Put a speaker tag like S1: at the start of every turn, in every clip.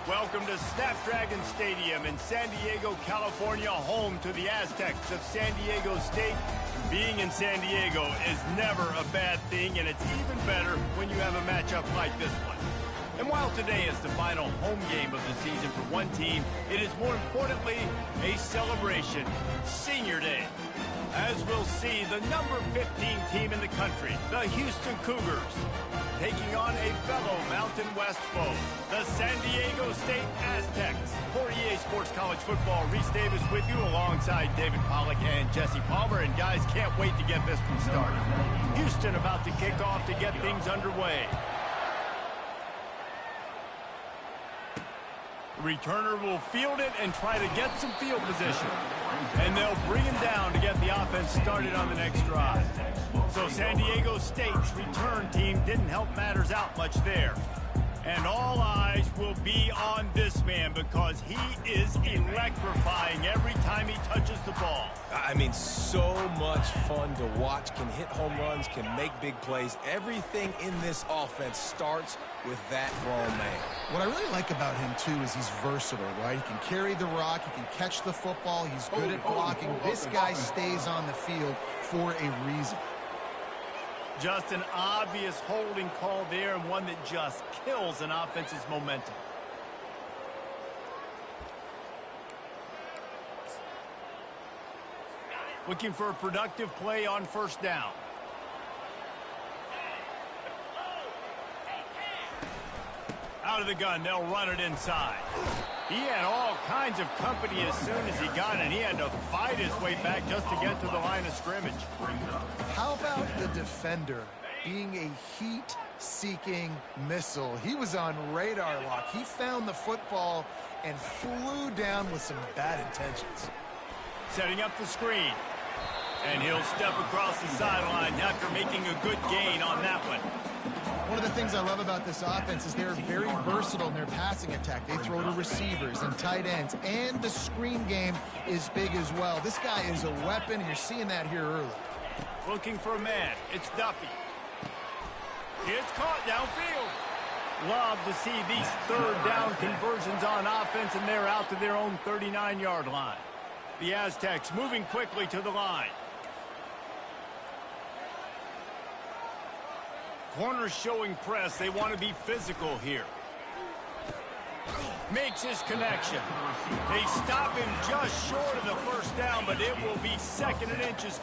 S1: Welcome to Snapdragon Stadium in San Diego, California, home to the Aztecs of San Diego State. Being in San Diego is never a bad thing, and it's even better when you have a matchup like this one. And while today is the final home game of the season for one team, it is more importantly a celebration, Senior Day. As we'll see, the number 15 team in the country, the Houston Cougars, taking on a fellow Mountain West foe, the San Diego State Aztecs. For EA Sports College Football, Reese Davis with you alongside David Pollack and Jesse Palmer. And guys, can't wait to get this one started. Houston about to kick off to get things underway. The returner will field it and try to get some field position. And they'll bring him down to get the offense started on the next drive. So San Diego State's return team didn't help matters out much there. And all eyes will be on this man because he is electrifying every time he touches the ball.
S2: I mean, so much fun to watch. Can hit home runs, can make big plays. Everything in this offense starts with that grown man.
S3: What I really like about him, too, is he's versatile, right? He can carry the rock, he can catch the football, he's good at blocking. This guy stays on the field for a reason.
S1: Just an obvious holding call there, and one that just kills an offense's momentum. Looking for a productive play on first down. Out of the gun, they'll run it inside. He had all kinds of company as soon as he got it, and he had to fight his way back just to get to the line of scrimmage.
S3: How about the defender being a heat-seeking missile? He was on radar lock. He found the football and flew down with some bad intentions.
S1: Setting up the screen. And he'll step across the sideline after making a good gain on that one.
S3: One of the things I love about this offense is they're very versatile in their passing attack. They throw to receivers and tight ends, and the screen game is big as well. This guy is a weapon, and you're seeing that here early.
S1: Looking for a man. It's Duffy. It's caught downfield. Love to see these third down conversions on offense, and they're out to their own 39-yard line. The Aztecs moving quickly to the line. Corners showing press. They want to be physical here. Makes his connection. They stop him just short of the first down, but it will be second and inches.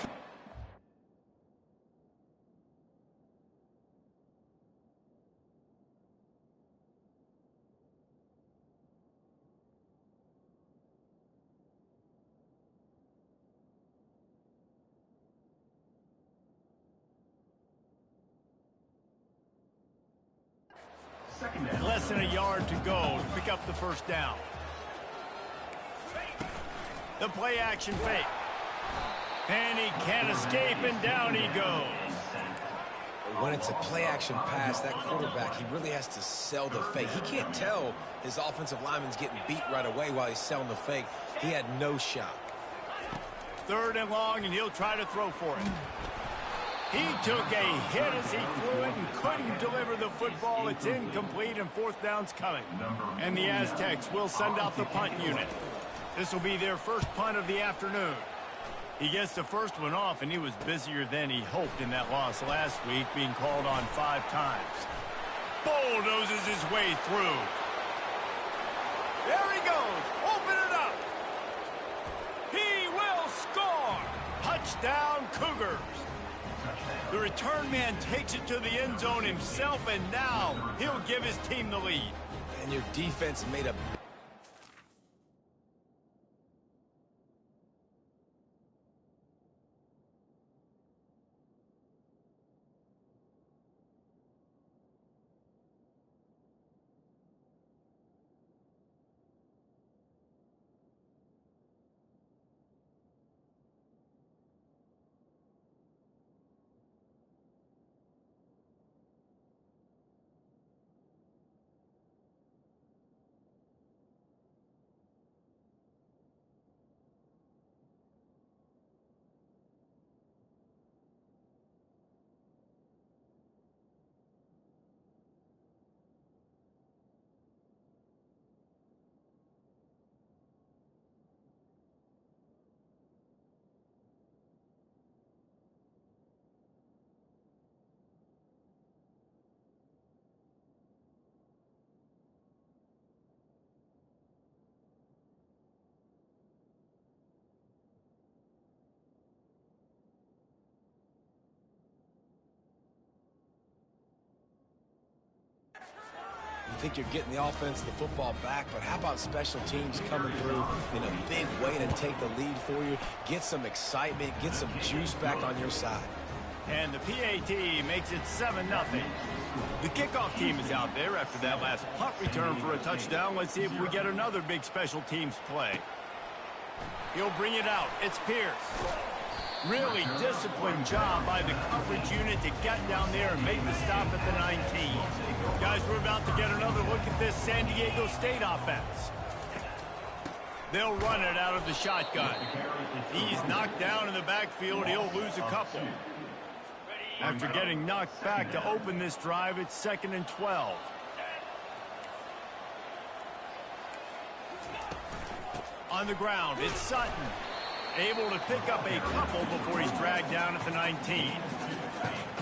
S1: Less than a yard to go to pick up the first down. The play action fake. And he can't escape, and down he goes.
S2: When it's a play action pass, that quarterback, he really has to sell the fake. He can't tell his offensive lineman's getting beat right away while he's selling the fake. He had no shot.
S1: Third and long, and he'll try to throw for it. He took a hit as he threw it and couldn't deliver the football. It's incomplete, and fourth down's coming. And the Aztecs will send out the punt unit. This will be their first punt of the afternoon. He gets the first one off, and he was busier than he hoped in that loss last week, being called on 5 times. Bulldozes his way through. There he goes. Open it up. He will score. Touchdown, Cougars. The return man takes it to the end zone himself, and now he'll give his team the lead.
S2: And your defense made a think you're getting the offense, the football back, but how about special teams coming through in a big way to take the lead for you, get some excitement, get some juice back on your side.
S1: And the PAT makes it 7-0. The kickoff team is out there after that last punt return for a touchdown. Let's see if we get another big special teams play. He'll bring it out. It's Pierce. Really disciplined job by the coverage unit to get down there and make the stop at the 19. Guys, we're about to get another look at this San Diego State offense. They'll run it out of the shotgun. He's knocked down in the backfield. He'll lose a couple. After getting knocked back to open this drive, it's 2nd and 12. On the ground, it's Sutton. Able to pick up a couple before he's dragged down at the 19.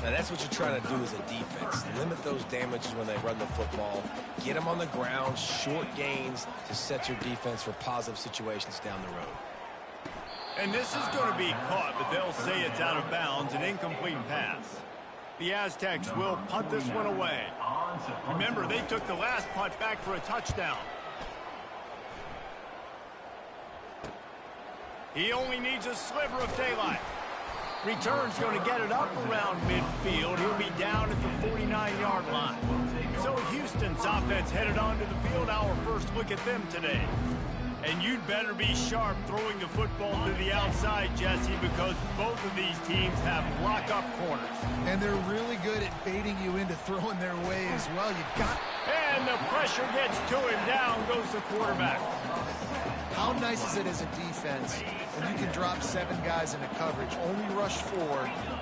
S2: Now that's what you're trying to do as a defense. Limit those damages when they run the football. Get them on the ground, short gains to set your defense for positive situations down the road.
S1: And this is going to be caught, but they'll say it's out of bounds, an incomplete pass. The Aztecs will punt this one away. Remember, they took the last punt back for a touchdown. He only needs a sliver of daylight. Return's going to get it up around midfield. He'll be down at the 49-yard line. So Houston's offense headed onto the field. Our first look at them today. And you'd better be sharp throwing the football to the outside, Jesse, because both of these teams have lock-up corners.
S3: And they're really good at baiting you into throwing their way as well.
S1: And the pressure gets to him. Down goes the quarterback.
S3: How nice is it as a defense when you can drop 7 guys into coverage, only rush 4,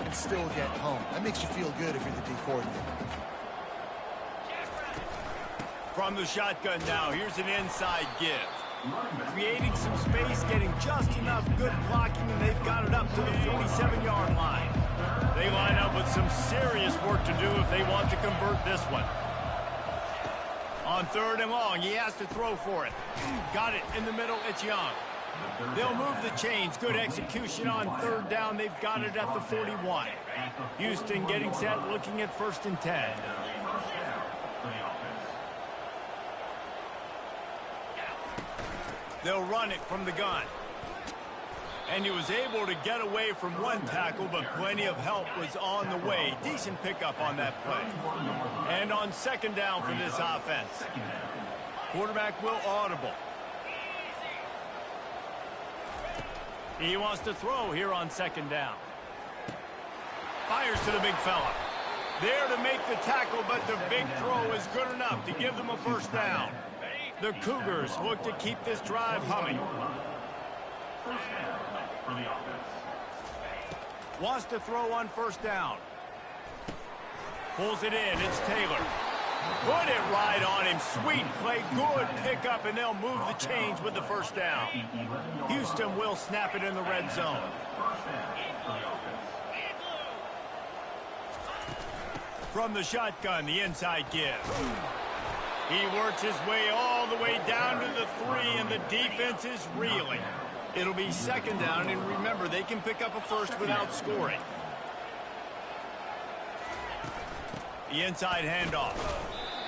S3: and still get home? That makes you feel good if you're the D coordinator.
S1: From the shotgun now, here's an inside give. Creating some space, getting just enough good blocking, and they've got it up to the 47-yard line. They line up with some serious work to do if they want to convert this one. On 3rd and long, he has to throw for it. Got it in the middle, it's Young. They'll move the chains. Good execution on 3rd down. They've got it at the 41. Houston getting set, looking at 1st and 10. They'll run it from the gun. And he was able to get away from one tackle, but plenty of help was on the way. Decent pickup on that play. And on 2nd down for this offense. Quarterback will audible. He wants to throw here on 2nd down. Fires to the big fella. There to make the tackle, but the big throw is good enough to give them a 1st down. The Cougars look to keep this drive humming. Wants to throw on 1st down. Pulls it in. It's Taylor. Put it right on him. Sweet play. Good pickup, and they'll move the chains with the 1st down. Houston will snap it in the red zone. From the shotgun, the inside give. He works his way all the way down to the 3, and the defense is reeling. It'll be 2nd down, and remember, they can pick up a 1st without scoring. The inside handoff.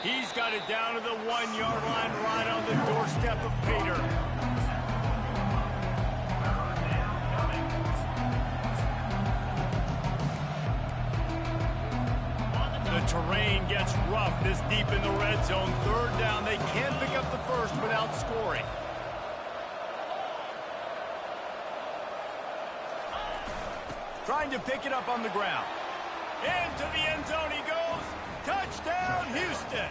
S1: He's got it down to the 1-yard line, right on the doorstep of Pater. The terrain gets rough this deep in the red zone. 3rd down, they can't pick up the 1st without scoring. Trying to pick it up on the ground. Into the end zone he goes. Touchdown, Houston.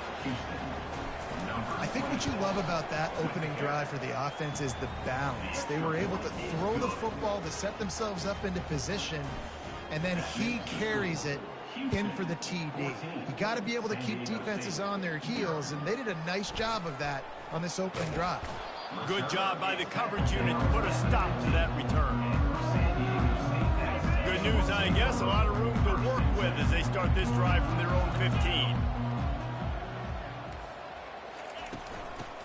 S3: I think what you love about that opening drive for the offense is the balance. They were able to throw the football to set themselves up into position, and then he carries it in for the TD. You got to be able to keep defenses on their heels, and they did a nice job of that on this opening drive.
S1: Good job by the coverage unit to put a stop to that return. Good news, I guess. A lot of room to work with as they start this drive from their own 15.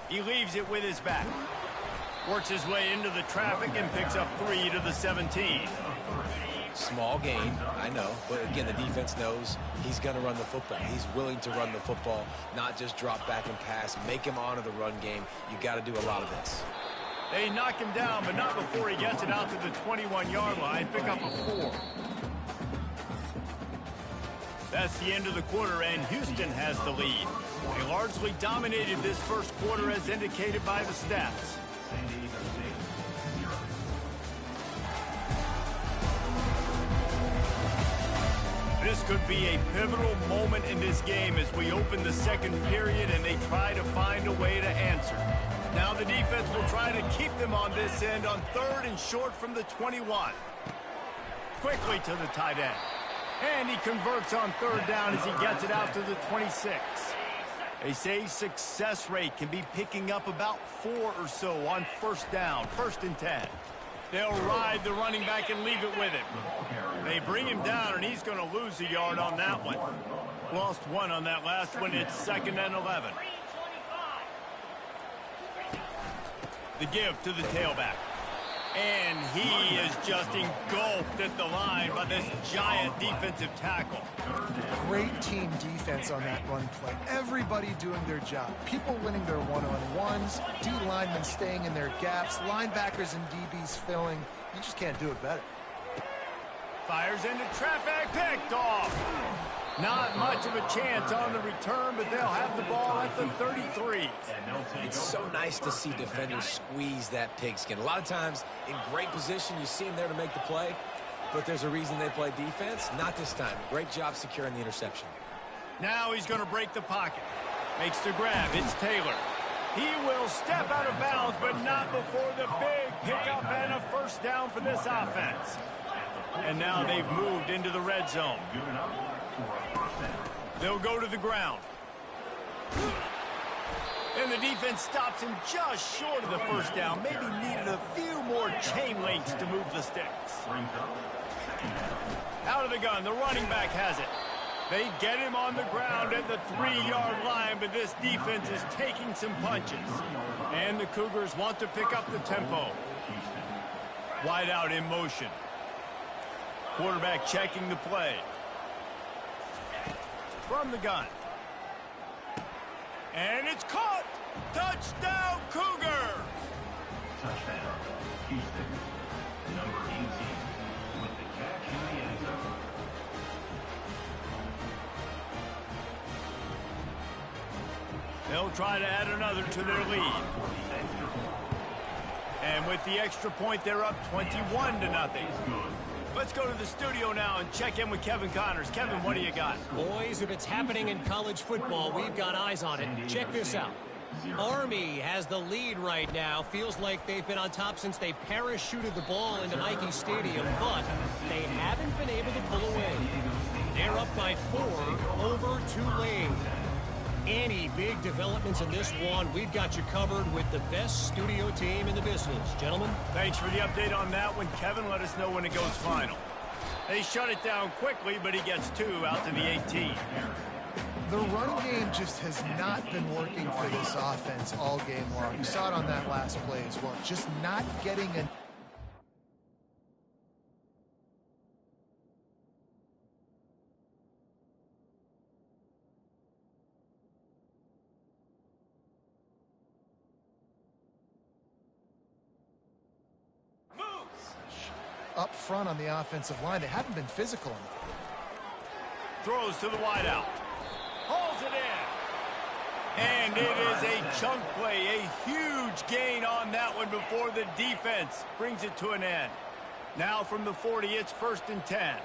S1: He leaves it with his back. Works his way into the traffic and picks up 3 to the 17.
S2: Small gain, I know. But again, the defense knows he's going to run the football. He's willing to run the football, not just drop back and pass. Make him honor the run game. You got to do a lot of this.
S1: They knock him down, but not before he gets it out to the 21-yard line. Pick up a 4. That's the end of the quarter, and Houston has the lead. They largely dominated this first quarter as indicated by the stats. This could be a pivotal moment in this game as we open the second period and they try to find a way to answer. Now the defense will try to keep them on this end on 3rd and short from the 21. Quickly to the tight end. And he converts on 3rd down as he gets it out to the 26. They say success rate can be picking up about 4 or so on 1st down, 1st and 10. They'll ride the running back and leave it with him. They bring him down, and he's going to lose a yard on that one. Lost 1 on that last one. It's 2nd and 11. The give to the tailback. And he is just engulfed at the line by this giant defensive tackle.
S3: Great team defense on that run play. Everybody doing their job. People winning their one-on-ones, D linemen staying in their gaps, linebackers and DBs filling. You just can't do it better.
S1: Fires into traffic, picked off. Not much of a chance on the return, but they'll have the ball at the 33.
S2: It's so nice to see defenders squeeze that pigskin. A lot of times, in great position, you see them there to make the play, but there's a reason they play defense. Not this time. Great job securing the interception.
S1: Now he's going to break the pocket. Makes the grab. It's Taylor. He will step out of bounds, but not before the big pickup and a 1st down for this offense. And now they've moved into the red zone. They'll go to the ground. And the defense stops him just short of the 1st down. Maybe needed a few more chain links to move the sticks. Out of the gun, the running back has it. They get him on the ground at the 3-yard line, but this defense is taking some punches. And the Cougars want to pick up the tempo. Wide out in motion. Quarterback checking the play. From the gun. And it's caught! Touchdown, Cougar!
S4: Touchdown, Houston. Number 18 with the catch in the end zone.
S1: They'll try to add another to their lead. And with the extra point, they're up 21-0. Let's go to the studio now and check in with Kevin Connors. Kevin, what do you got?
S5: Boys, if it's happening in college football, we've got eyes on it. Check this out. Army has the lead right now. Feels like they've been on top since they parachuted the ball into Nike Stadium, but they haven't been able to pull away. They're up by 4 over Tulane. Any big developments in this one, we've got you covered with the best studio team in the business. Gentlemen.
S1: Thanks for the update on that one, Kevin. Let us know when it goes final. They shut it down quickly, but he gets 2 out to the 18.
S3: The run game just has not been working for this offense all game long. You saw it on that last play as well. Just not getting a... up front on the offensive line. They haven't been physical enough.
S1: Throws to the wideout. Hauls it in. And it is a chunk play. A huge gain on that one before the defense brings it to an end. Now from the 40, it's 1st and 10.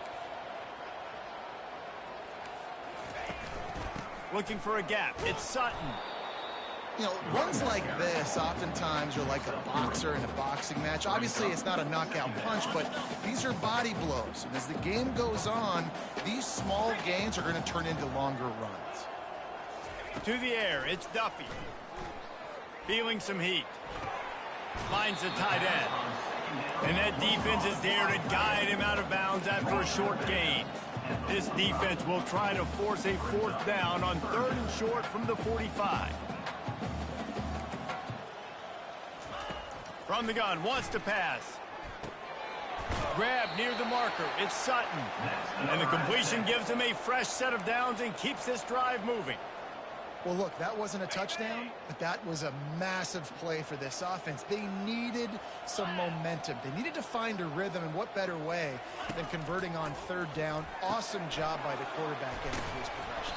S1: Looking for a gap. It's Sutton.
S3: You know, runs like this oftentimes are like a boxer in a boxing match. Obviously, it's not a knockout punch, but these are body blows. And as the game goes on, these small gains are going to turn into longer runs.
S1: To the air, it's Duffy. Feeling some heat. Finds the tight end. And that defense is there to guide him out of bounds after a short gain. This defense will try to force a 4th down on 3rd and short from the 45. From the gun, wants to pass. Grab near the marker. It's Sutton. And the completion gives him a fresh set of downs and keeps this drive moving.
S3: Well, look, that wasn't a touchdown, but that was a massive play for this offense. They needed some momentum. They needed to find a rhythm, and what better way than converting on third down. Awesome job by the quarterback getting through his progression.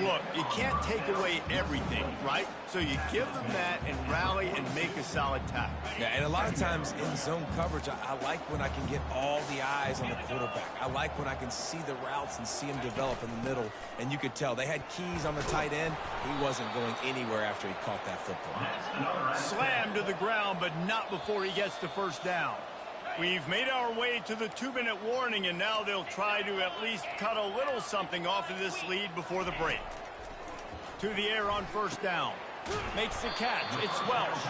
S1: Look, you can't take away everything, right? So you give them that and rally and make a solid tackle.
S2: Yeah, and a lot of times in zone coverage, I like when I can get all the eyes on the quarterback. I like when I can see the routes and see him develop in the middle. And you could tell they had keys on the tight end. He wasn't going anywhere after he caught that football.
S1: Slammed to the ground, but not before he gets the first down. We've made our way to the 2-minute warning, and now they'll try to at least cut a little something off of this lead before the break. To the air on first down. Makes the catch. It's Welsh.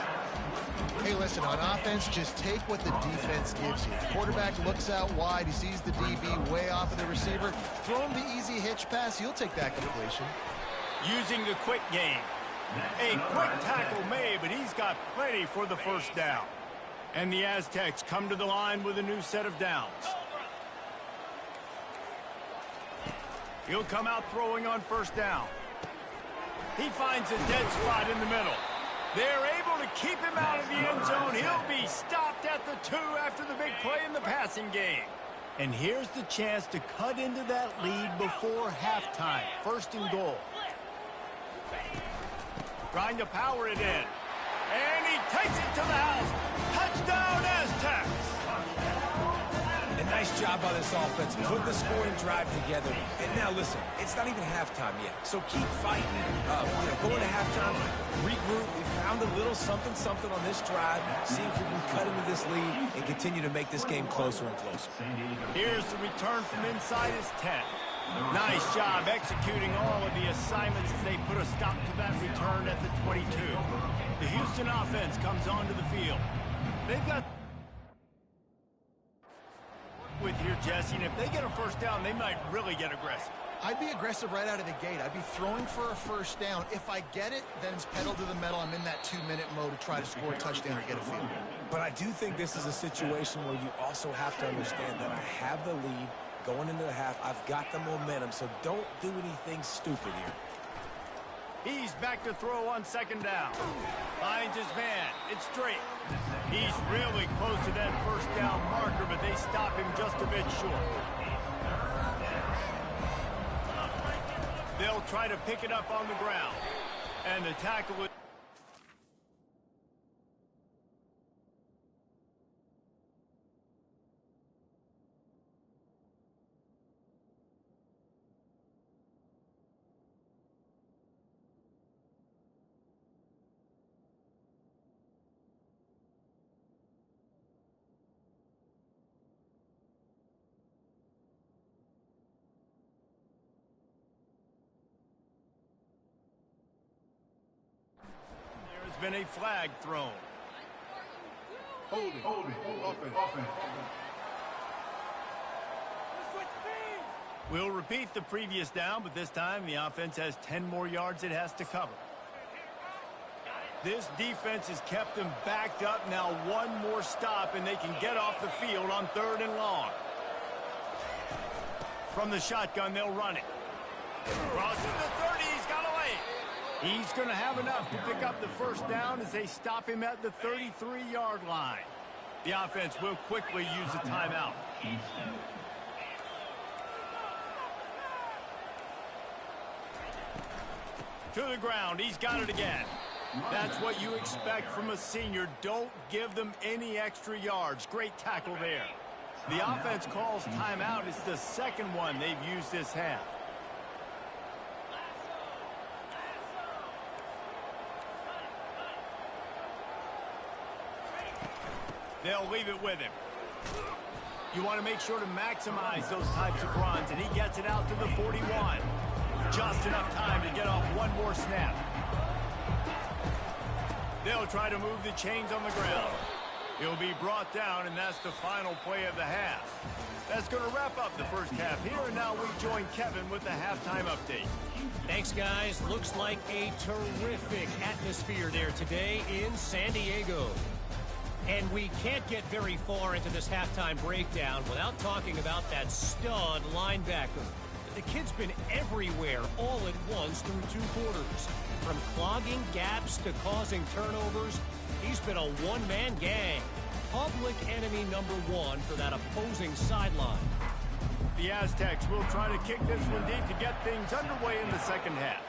S3: Hey, listen, on offense, just take what the defense gives you. The quarterback looks out wide. He sees the DB way off of the receiver. Throw him the easy hitch pass. He'll take that completion.
S1: Using the quick game. A quick tackle made, but he's got plenty for the first down. And the Aztecs come to the line with a new set of downs. He'll come out throwing on first down. He finds a dead spot in the middle. They're able to keep him out of the end zone. He'll be stopped at the 2 after the big play in the passing game. And here's the chance to cut into that lead before halftime. First and goal. Trying to power it in. And he takes it to the house. Touchdown, Aztecs!
S2: A nice job by this offense, putting the scoring drive together. And now listen, it's not even halftime yet, so keep fighting. Going to halftime, regroup. We found a little something on this drive. See if we can cut into this lead and continue to make this game closer and closer.
S1: Here's the return from inside his 10. Nice job executing all of the assignments as they put a stop to that return at the 22. The Houston offense comes onto the field. They've got with here, Jesse, and if they get a first down, they might really get aggressive.
S3: I'd be aggressive right out of the gate. I'd be throwing for a first down. If I get it, then it's pedal to the metal. I'm in that 2-minute mode to try to score a touchdown or get a field goal.
S2: But I do think this is a situation where you also have to understand that I have the lead going into the half. I've got the momentum, so don't do anything stupid here.
S1: He's back to throw on second down. Finds his man. It's straight. He's really close to that first down marker, but they stop him just a bit short. They'll try to pick it up on the ground. And the tackle is... been a flag thrown.
S4: Holding. Offense.
S1: We'll repeat the previous down, but this time the offense has 10 more yards it has to cover. This defense has kept them backed up. Now one more stop, and they can get off the field on 3rd and long. From the shotgun, they'll run it. Crosses the 30, he's got away. He's going to have enough to pick up the first down as they stop him at the 33-yard line. The offense will quickly use a timeout. To the ground, he's got it again. That's what you expect from a senior. Don't give them any extra yards. Great tackle there. The offense calls timeout. It's the second one they've used this half. They'll leave it with him. You want to make sure to maximize those types of runs, and he gets it out to the 41. Just enough time to get off one more snap. They'll try to move the chains on the ground. He'll be brought down, and that's the final play of the half. That's going to wrap up the first half here, and now we join Kevin with the halftime update.
S5: Thanks, guys. Looks like a terrific atmosphere there today in San Diego. And we can't get very far into this halftime breakdown without talking about that stud linebacker. The kid's been everywhere all at once through 2 quarters. From clogging gaps to causing turnovers, he's been a one-man gang. Public enemy number 1 for that opposing sideline.
S1: The Aztecs will try to kick this one deep to get things underway in the second half.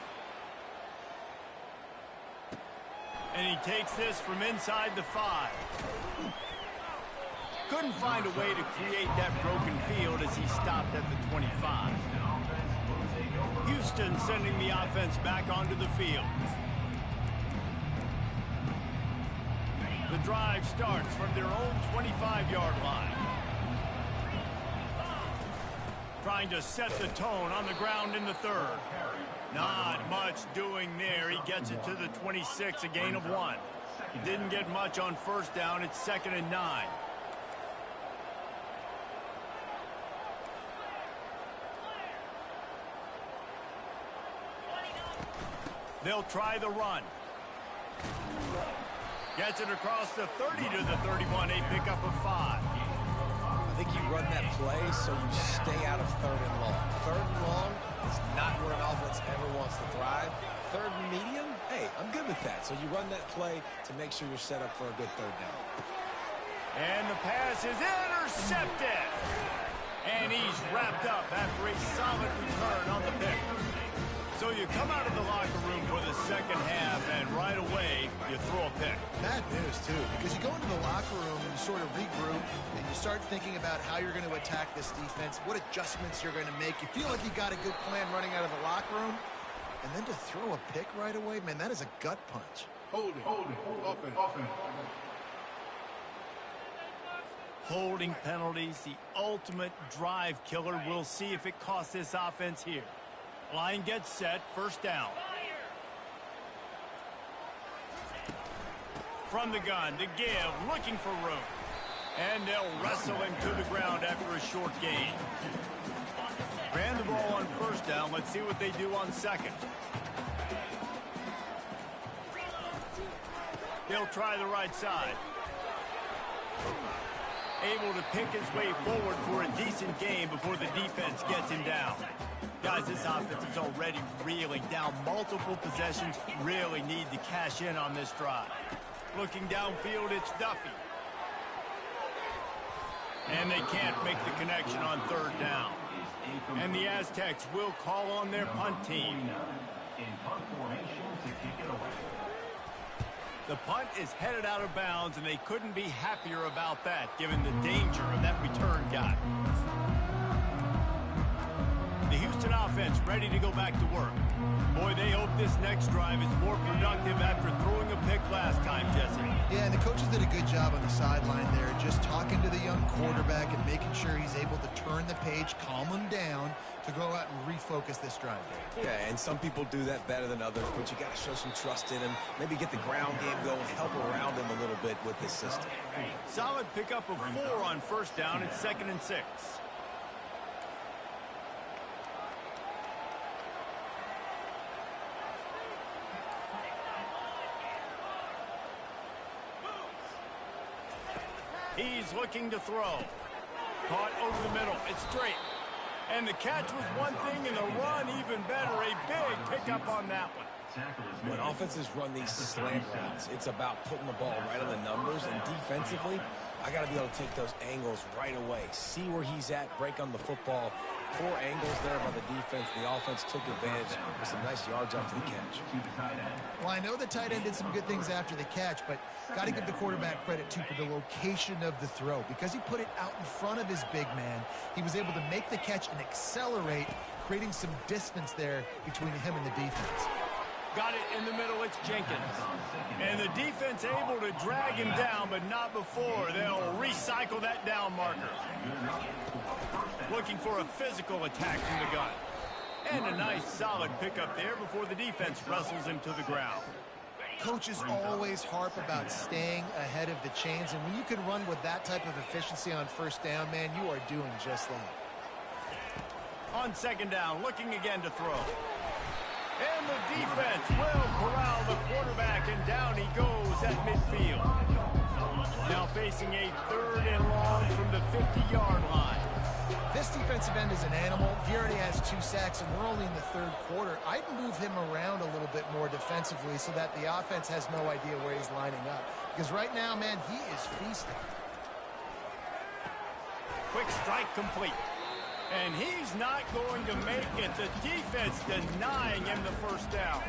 S1: And he takes this from inside the 5. Couldn't find a way to create that broken field as he stopped at the 25. Houston sending the offense back onto the field. The drive starts from their own 25-yard line. Trying to set the tone on the ground in the 3rd. Not much doing there. He gets it to the 26, a gain of 1. Didn't get much on first down. It's 2nd and 9. They'll try the run. Gets it across the 30 to the 31, a pickup of 5.
S2: I think you run that play so you stay out of 3rd and long. 3rd and long is not where an offense ever wants to thrive. 3rd and medium, hey, I'm good with that. So you run that play to make sure you're set up for a good 3rd down.
S1: And the pass is intercepted. And he's wrapped up after a solid return on the pick. So you come out of the locker room for the second half, and right away, you throw a pick.
S3: Bad news, too, because you go into the locker room and you sort of regroup, and you start thinking about how you're going to attack this defense, what adjustments you're going to make. You feel like you got a good plan running out of the locker room, and then to throw a pick right away, man, that is a gut punch.
S6: Holding, offense.
S1: Holding penalties, the ultimate drive killer. We'll see if it costs this offense here. Line gets set, 1st down. From the gun, to give, looking for room. And they'll wrestle him to the ground after a short gain. Ran the ball on 1st down. Let's see what they do on 2nd. They'll try the right side. Able to pick his way forward for a decent gain before the defense gets him down. Guys, this offense is already reeling down multiple possessions. Really need to cash in on this drive. Looking downfield, it's Duffy. And they can't make the connection on 3rd down. And the Aztecs will call on their punt team. The punt is headed out of bounds, and they couldn't be happier about that, given the danger of that return guy. The Houston offense ready to go back to work. Boy, they hope this next drive is more productive after throwing a pick last time, Jesse.
S3: Yeah, and the coaches did a good job on the sideline there, just talking to the young quarterback and making sure he's able to turn the page, calm him down to go out and refocus this drive.
S2: Yeah, and some people do that better than others, but you got to show some trust in him. Maybe get the ground game going, help around him a little bit with this system.
S1: Solid pickup of 4 on 1st down. It's 2nd and 6. He's looking to throw. Caught over the middle. It's straight. And the catch was one thing, and the run even better. A big pickup on that one.
S2: When offenses run these slant routes, it's about putting the ball right on the numbers, and defensively, I got to be able to take those angles right away. See where he's at, break on the football. Poor angles there by the defense. The offense took advantage with some nice yards after the catch.
S3: Well, I know the tight end did some good things after the catch, but got to give the quarterback credit, too, for the location of the throw. Because he put it out in front of his big man, he was able to make the catch and accelerate, creating some distance there between him and the defense.
S1: Got it in the middle, it's Jenkins. And the defense able to drag him down, but not before. They'll recycle that down marker. Looking for a physical attack from the gun. And a nice solid pickup there before the defense wrestles him to the ground.
S3: Coaches always harp about staying ahead of the chains, and when you can run with that type of efficiency on 1st down, man, you are doing just that.
S1: On 2nd down, looking again to throw. And the defense will corral the quarterback, and down he goes at midfield. Now facing a 3rd and long from the 50-yard line.
S3: This defensive end is an animal. He already has 2 sacks, and we're only in the 3rd quarter. I'd move him around a little bit more defensively so that the offense has no idea where he's lining up. Because right now, man, he is feasting.
S1: Quick strike complete. And he's not going to make it. The defense denying him the first down.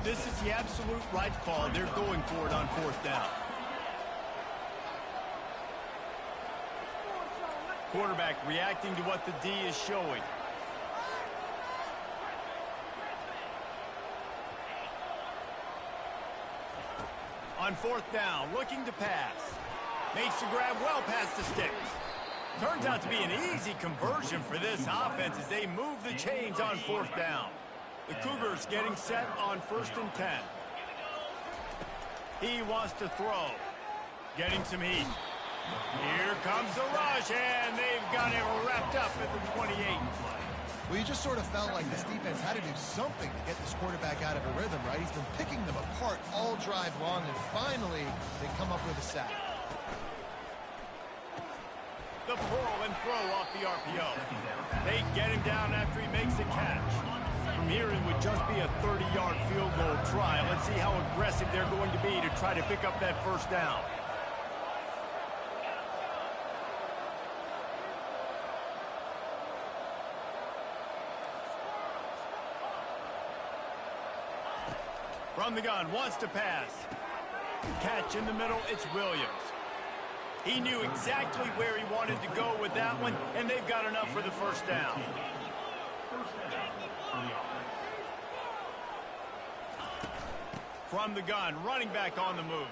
S1: This is the absolute right call. They're going for it on 4th down. Quarterback reacting to what the D is showing. On 4th down, looking to pass. Makes the grab well past the sticks. Turns out to be an easy conversion for this offense as they move the chains on 4th down. The Cougars getting set on 1st and 10. He wants to throw. Getting some heat. Here comes the rush, and they've got him wrapped up at the 28.
S3: Well, you just sort of felt like this defense had to do something to get this quarterback out of a rhythm, right? He's been picking them apart all drive long, and finally they come up with a sack.
S1: The pull and throw off the RPO. They get him down after he makes the catch. From here, it would just be a 30-yard field goal try. Let's see how aggressive they're going to be to try to pick up that first down. From the gun, wants to pass. Catch in the middle, it's Williams. He knew exactly where he wanted to go with that one, and they've got enough for the first down. From the gun, running back on the move.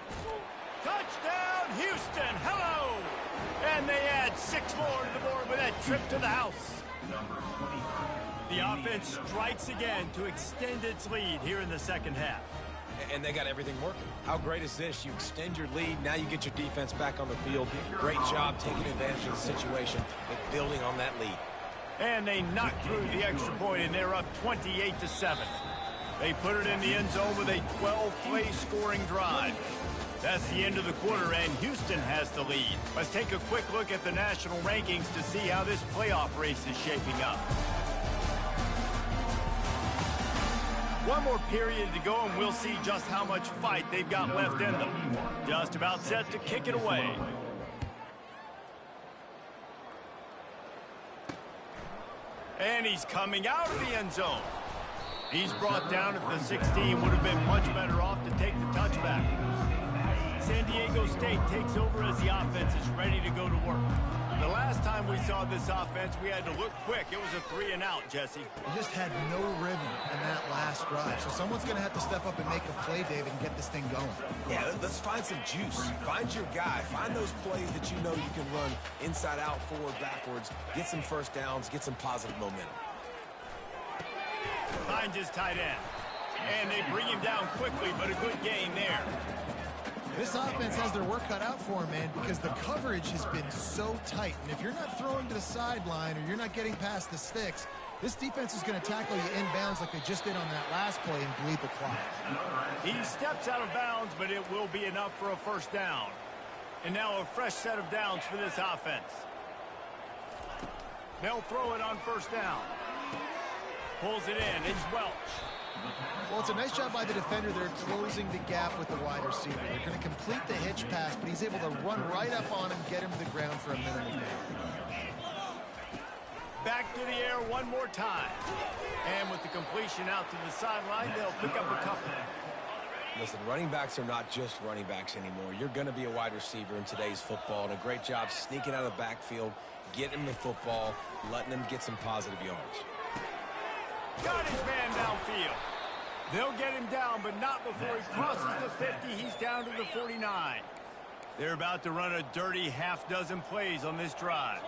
S1: Touchdown, Houston, hello! And they add 6 more to the board with that trip to the house. The offense strikes again to extend its lead here in the second half.
S2: And they got everything working. How great is this? You extend your lead, now you get your defense back on the field. Great job taking advantage of the situation and building on that lead.
S1: And they knock through the extra point, and they're up 28-7. They put it in the end zone with a 12-play scoring drive. That's the end of the quarter, and Houston has the lead. Let's take a quick look at the national rankings to see how this playoff race is shaping up. One more period to go, and we'll see just how much fight they've got left in them. Just about set to kick it away. And he's coming out of the end zone. He's brought down at the 16. Would have been much better off to take the touchback. San Diego State takes over as the offense is ready to go to work. The last time we saw this offense, we had to look quick. It was a 3-and-out, Jesse.
S3: They just had no rhythm in that last drive. So someone's going to have to step up and make a play, David, and get this thing going.
S2: Yeah, let's find some juice. Find your guy. Find those plays that you know you can run inside out, forward, backwards. Get some first downs. Get some positive momentum.
S1: Finds his tight end. And they bring him down quickly, but a good gain there.
S3: This offense has their work cut out for them, man, because the coverage has been so tight. And if you're not throwing to the sideline or you're not getting past the sticks, this defense is going to tackle you inbounds like they just did on that last play and bleed the clock.
S1: He steps out of bounds, but it will be enough for a first down. And now a fresh set of downs for this offense. They'll throw it on first down. Pulls it in. It's Welch.
S3: Well, it's a nice job by the defender. They're closing the gap with the wide receiver. They're going to complete the hitch pass, but he's able to run right up on him, get him to the ground for a minimal gain.
S1: Back to the air one more time. And with the completion out to the sideline, they'll pick up a couple.
S2: Listen, running backs are not just running backs anymore. You're going to be a wide receiver in today's football, and a great job sneaking out of the backfield, getting him the football, letting him get some positive yards.
S1: Got his man downfield. They'll get him down, but not before he crosses the 50. He's down to the 49. They're about to run a dirty half-dozen plays on this drive.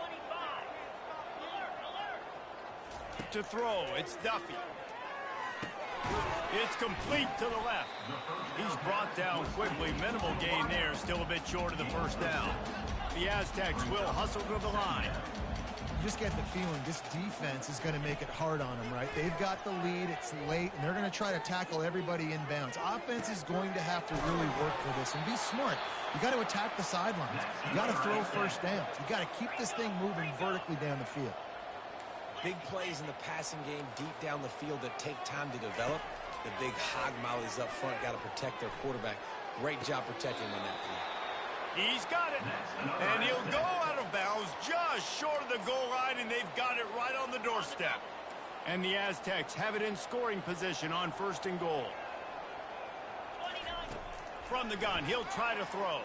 S1: To throw, it's Duffy. It's complete to the left. He's brought down quickly. Minimal gain there, still a bit short of the first down. The Aztecs will hustle to the line.
S3: you just get the feeling this defense is going to make it hard on them, right? They've got the lead, it's late, and they're going to try to tackle everybody inbounds. Offense is going to have to really work for this and be smart. You got to attack the sidelines. You got to throw first downs. You got to keep this thing moving vertically down the field.
S2: Big plays in the passing game deep down the field that take time to develop. The big hog mollies up front got to protect their quarterback. Great job protecting him on that play.
S1: He's got it, and he'll go out of bounds just short of the goal line, and they've got it right on the doorstep. And the Aztecs have it in scoring position on 1st and goal. From the gun, he'll try to throw.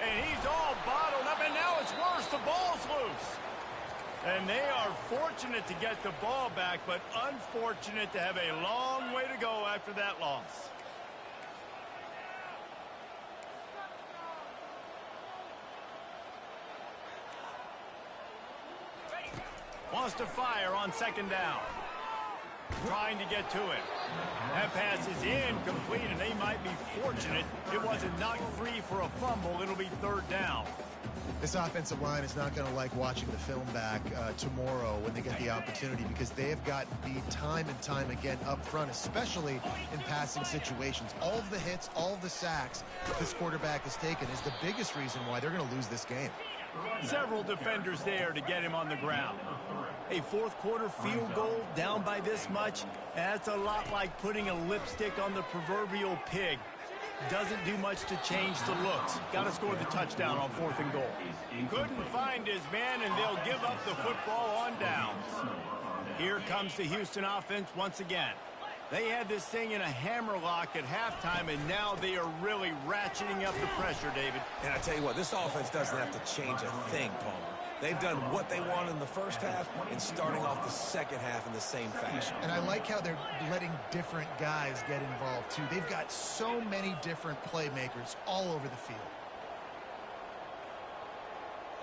S1: And he's all bottled up, and now it's worse. The ball's loose. And they are fortunate to get the ball back, but unfortunate to have a long way to go after that loss. Wants to fire on 2nd down. Trying to get to it. That pass is incomplete, and they might be fortunate it wasn't knocked free for a fumble. It'll be 3rd down.
S3: This offensive line is not going to like watching the film back tomorrow when they get the opportunity, because they have gotten beat time and time again up front, especially in passing situations. All of the hits, all of the sacks that this quarterback has taken is the biggest reason why they're going to lose this game.
S1: Several defenders there to get him on the ground. A 4th quarter field goal down by this much, that's a lot like putting a lipstick on the proverbial pig. Doesn't do much to change the looks. Got to score the touchdown on 4th and goal. Couldn't find his man, and they'll give up the football on downs. Here comes the Houston offense once again. They had this thing in a hammerlock at halftime, and now they are really ratcheting up the pressure, David.
S2: And I tell you what, this offense doesn't have to change a thing, Palmer. They've done what they wanted in the first half and starting off the second half in the same fashion.
S3: And I like how they're letting different guys get involved, too. They've got so many different playmakers all over the field.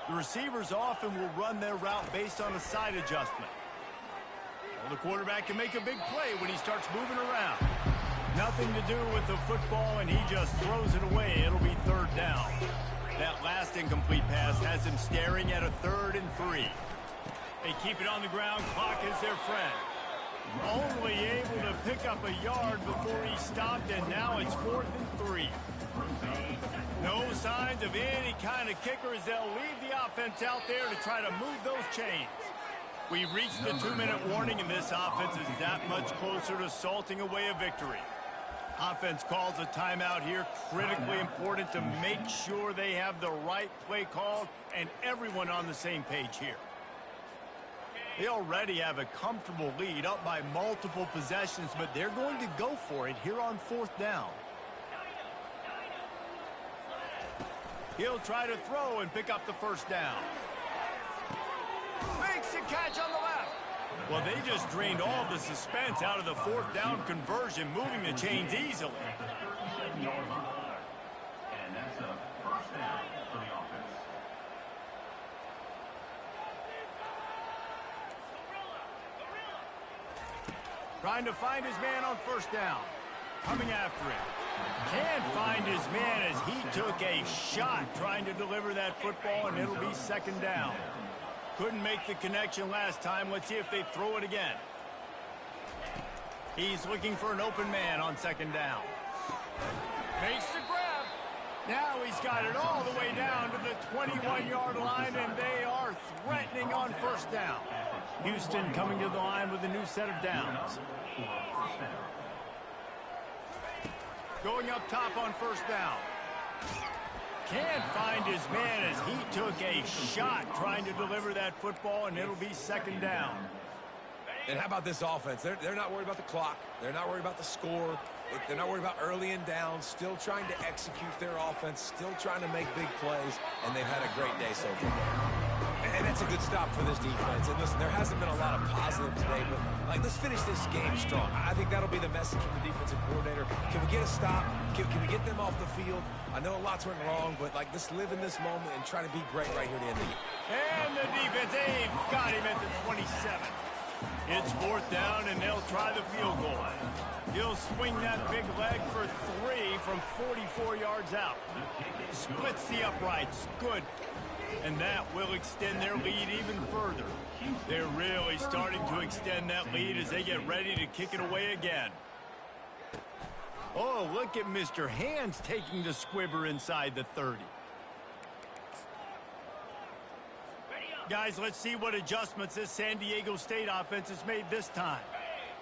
S1: The receivers often will run their route based on a side adjustment. Well, the quarterback can make a big play when he starts moving around. Nothing to do with the football, and he just throws it away. It'll be 3rd down. That last incomplete pass has him staring at a 3rd and 3. They keep it on the ground. Clock is their friend. Only able to pick up a yard before he stopped, and now it's 4th and 3. No signs of any kind of kicker as they'll leave the offense out there to try to move those chains. We've reached the 2-minute warning, and this offense is that much closer to salting away a victory. Offense calls a timeout here. Critically important to make sure they have the right play called and everyone on the same page here. They already have a comfortable lead, up by multiple possessions, but they're going to go for it here on 4th down. He'll try to throw and pick up the 1st down. Makes a catch on the left. Well, they just drained all of the suspense out of the 4th down conversion, moving the chains easily.
S4: And that's a 1st down for the offense.
S1: Trying to find his man on 1st down. Coming after him. Can't find his man as he took a shot trying to deliver that football, and it'll be 2nd down. Couldn't make the connection last time. Let's see if they throw it again. He's looking for an open man on 2nd down. Makes the grab. Now he's got it all the way down to the 21-yard line, and they are threatening on 1st down. Houston coming to the line with a new set of downs. Going up top on 1st down. Can't find his man as he took a shot trying to deliver that football, and it'll be 2nd down.
S2: And how about this offense? They're not worried about the clock. They're not worried about the score. They're not worried about early and down. Still trying to execute their offense. Still trying to make big plays. And they've had a great day so far. And that's a good stop for this defense. And listen, there hasn't been a lot of positive today, but let's finish this game strong. I think that'll be the message from the defensive coordinator. Can we get a stop? Can we get them off the field? I know lots went wrong, but let's live in this moment and try to be great right here to end the game.
S1: And the defense, they've got him at the 27. It's 4th down, and they'll try the field goal. He'll swing that big leg for 3 from 44 yards out. Splits the uprights. Good. And that will extend their lead even further. They're really starting to extend that lead as they get ready to kick it away again. Oh, look at Mr. Hands taking the squibber inside the 30. Guys, let's see what adjustments this San Diego State offense has made this time.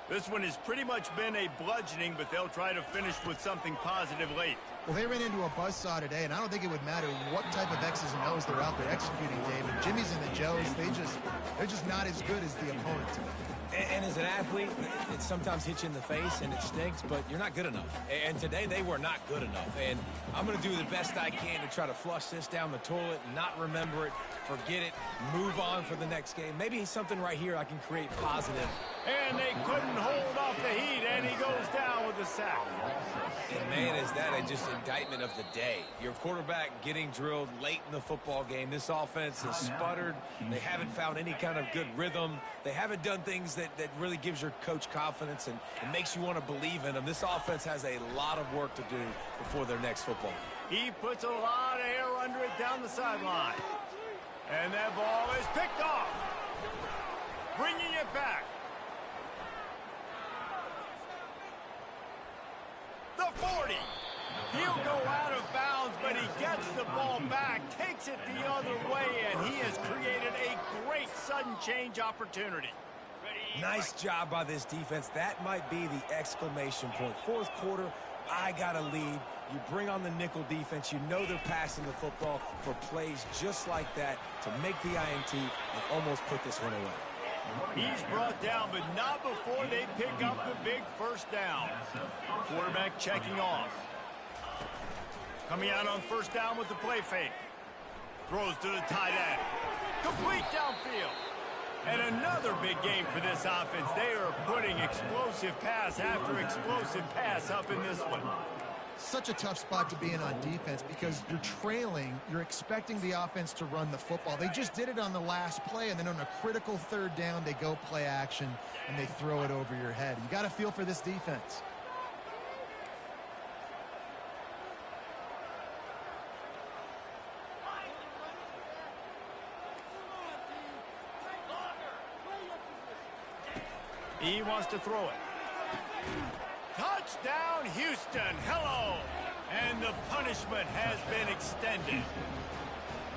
S1: This one has pretty much been a bludgeoning, but they'll try to finish with something positive late.
S3: Well, they ran into a buzzsaw today, and I don't think it would matter what type of X's and O's they're out there executing, David. Jimmy's and the Joes, they're just not as good as the opponent.
S2: And as an athlete, it sometimes hits you in the face and it stinks, but you're not good enough. And today they were not good enough. And I'm going to do the best I can to try to flush this down the toilet, not remember it, forget it, move on for the next game. Maybe something right here I can create positive.
S1: And they couldn't hold off the heat, and he goes down with a sack.
S2: And man, is that just indictment of the day. Your quarterback getting drilled late in the football game. This offense has sputtered. They haven't found any kind of good rhythm. They haven't done things that really gives your coach confidence and makes you want to believe in them. This offense has a lot of work to do before their next football.
S1: He puts a lot of air under it down the sideline. And that ball is picked off. Bringing it back. The 40. He'll go out of bounds, but he gets the ball back, takes it the other way, and he has created a great sudden change opportunity.
S2: Nice job by this defense. That might be the exclamation point. Fourth quarter, I got a lead. You bring on the nickel defense. You know they're passing the football for plays just like that to make the INT and almost put this one away.
S1: He's brought down, but not before they pick up the big first down. Quarterback checking off. Coming out on first down with the play fake. Throws to the tight end. Complete downfield. And another big game for this offense. They are putting explosive pass after explosive pass up in this one.
S3: Such a tough spot to be in on defense because you're trailing. You're expecting the offense to run the football. They just did it on the last play, and then on a critical third down, they go play action, and they throw it over your head. You got to feel for this defense.
S1: He wants to throw it. Touchdown, Houston. Hello. And the punishment has been extended.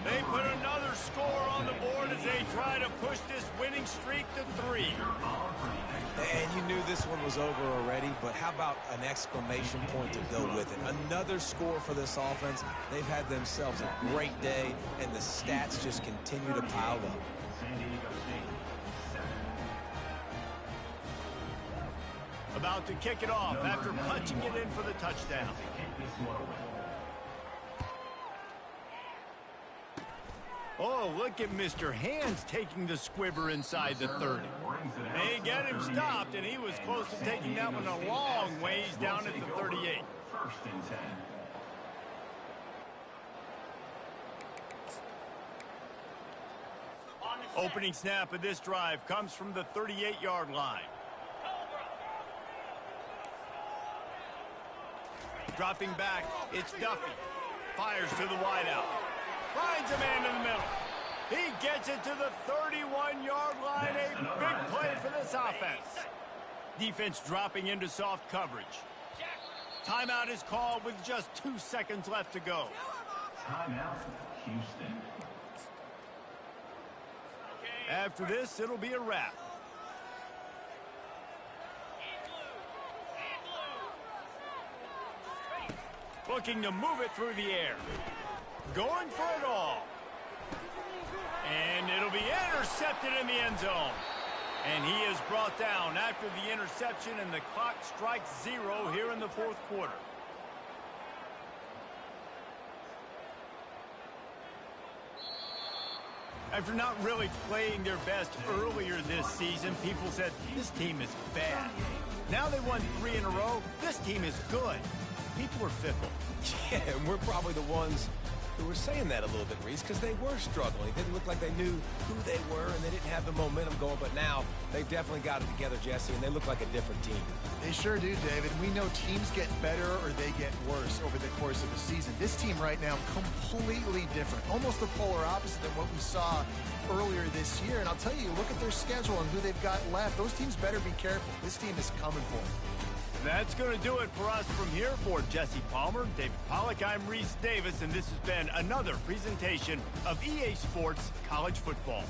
S1: They put another score on the board as they try to push this winning streak to 3.
S2: And you knew this one was over already, but how about an exclamation point to go with it? Another score for this offense. They've had themselves a great day, and the stats just continue to pile up.
S1: About to kick it off after punching it in for the touchdown. Oh, look at Mr. Hands taking the squibber inside the 30. They get him stopped, and he was close to taking that one a long ways down at the 38.
S4: First and 10.
S1: Opening snap of this drive comes from the 38-yard line. Dropping back, it's Duffy. Fires to the wideout. Finds a man in the middle. He gets it to the 31-yard line. A big play for this offense. Defense dropping into soft coverage. Timeout is called with just 2 seconds left to go.
S4: Timeout, Houston.
S1: After this, it'll be a wrap. Looking to move it through the air. Going for it all. And it'll be intercepted in the end zone. And he is brought down after the interception, and the clock strikes 0 here in the fourth quarter. After not really playing their best earlier this season, people said, this team is bad. Now they won 3 in a row. This team is good. People are fickle.
S2: Yeah, and we're probably the ones who were saying that a little bit, Reese, because they were struggling. It didn't look like they knew who they were, and they didn't have the momentum going. But now they've definitely got it together, Jesse, and they look like a different team.
S3: They sure do, David. We know teams get better or they get worse over the course of a season. This team right now, completely different. Almost the polar opposite than what we saw earlier this year. And I'll tell you, look at their schedule and who they've got left. Those teams better be careful. This team is coming for them.
S1: That's going to do it for us from here. For Jesse Palmer, David Pollack, I'm Reese Davis, and this has been another presentation of EA Sports College Football.